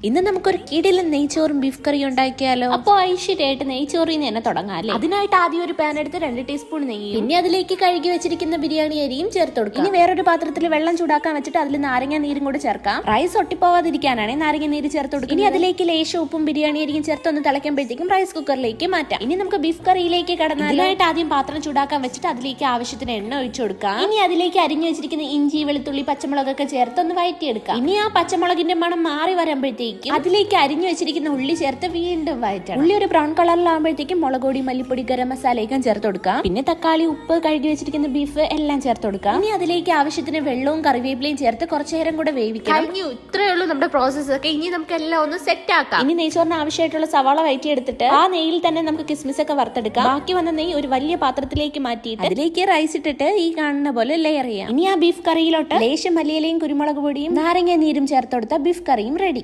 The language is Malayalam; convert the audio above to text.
ഇന്ന് നമുക്കൊരു കിടിലൻ നെയ്ച്ചോറും ബീഫ് കറിയും ഉണ്ടാക്കിയാലോ. അപ്പൊ ഐശ്വര്യമായിട്ട് നെയ്ച്ചോറിന്ന് തന്നെ തുടങ്ങാല്ലേ. അതിനായിട്ട് ആദ്യം ഒരു പാൻ എടുത്ത് 2 ടീസ്പൂൺ നെയ്യും പിന്നെ അതിലേക്ക് കഴുകി വെച്ചിരിക്കുന്ന ബിരിയാണി അരിയും ചേർത്ത് കൊടുക്കാം. ഇനി വേറൊരു പാത്രത്തിൽ വെള്ളം ചൂടാക്കാൻ വെച്ചിട്ട് അതിൽ നാരങ്ങ നീരും കൂടെ ചേർക്കാം. റൈസ് ഒട്ടിപ്പോവാതിരിക്കാനാണ് നാരങ്ങ നീര് ചേർത്ത് കൊടുക്കുക. ഇനി അതിലേക്ക് ലേശം ഉപ്പും ബിരിയാണി അരിയും ചേർത്ത് ഒന്ന് തിളയ്ക്കുമ്പോഴത്തേക്കും റൈസ് കുക്കറിലേക്ക് മാറ്റാം. ഇനി നമുക്ക് ബീഫ് കറിയിലേക്ക് കടന്നാൽ അതിനായിട്ട് ആദ്യം പാത്രം ചൂടാക്കാൻ വെച്ചിട്ട് അതിലേക്ക് ആവശ്യത്തിന് എണ്ണ ഒഴിച്ചു കൊടുക്കാം. ഇനി അതിലേക്ക് അരിഞ്ഞു വെച്ചിരിക്കുന്ന ഇഞ്ചി, വെളുത്തുള്ളി, പച്ചമുളകൊക്കെ ചേർത്ത് ഒന്ന് വഴറ്റിയെടുക്കാം. ഇനി ആ പച്ചമുളകിന്റെ മണം മാറി വരുമ്പോഴത്തേക്കും അതിലേക്ക് അരിഞ്ഞു വെച്ചിരിക്കുന്ന ഉള്ളി ചേർത്ത് വീണ്ടും വഴറ്റണം. ഉള്ളി ഒരു ബ്രൗൺ കളറിലാകുമ്പോഴത്തേക്കും മുളക് പൊടി, മല്ലിപ്പൊടി, ഗരം മസാലയൊക്കെ ചേർത്ത് കൊടുക്കാം. പിന്നെ തക്കാളി, ഉപ്പ്, കഴുകി വെച്ചിരിക്കുന്ന ബീഫ് എല്ലാം ചേർത്ത് കൊടുക്കാം. ഇനി അതിലേക്ക് ആവശ്യത്തിന് വെള്ളവും കറിവേപ്പിലയും ചേർത്ത് കുറച്ചു നേരം കൂടെ വേവിക്കണം. ഇത്രയേ ഉള്ളൂ നമ്മുടെ പ്രോസസ്സ് ഒക്കെ. ഇനി നമുക്ക് എല്ലാം ഒന്ന് സെറ്റ് ആക്കാം. ഇനി നെയ്ച്ചോറിന് ആവശ്യമായിട്ടുള്ള സവാള വഴറ്റിയെടുത്തിട്ട് ആ നെയ്യിൽ തന്നെ നമുക്ക് കിസ്മിസ് ഒക്കെ വറുത്തെടുക്കാം. ബാക്കി വന്ന നെയ്യ് ഒരു വലിയ പാത്രത്തിലേക്ക് മാറ്റിയിട്ട് അതിലേക്ക് റൈസ് ഇട്ടിട്ട് ഈ കാണുന്ന പോലെ ലെയർ ചെയ്യാം. ഇനി ആ ബീഫ് കറിയിലോട്ട് ലേശം മല്ലിയിലയും കുരുമുളക് പൊടിയും നാരങ്ങ നീരും ചേർത്ത് കൊടുത്താൽ ബീഫ് കറിയും റെഡി.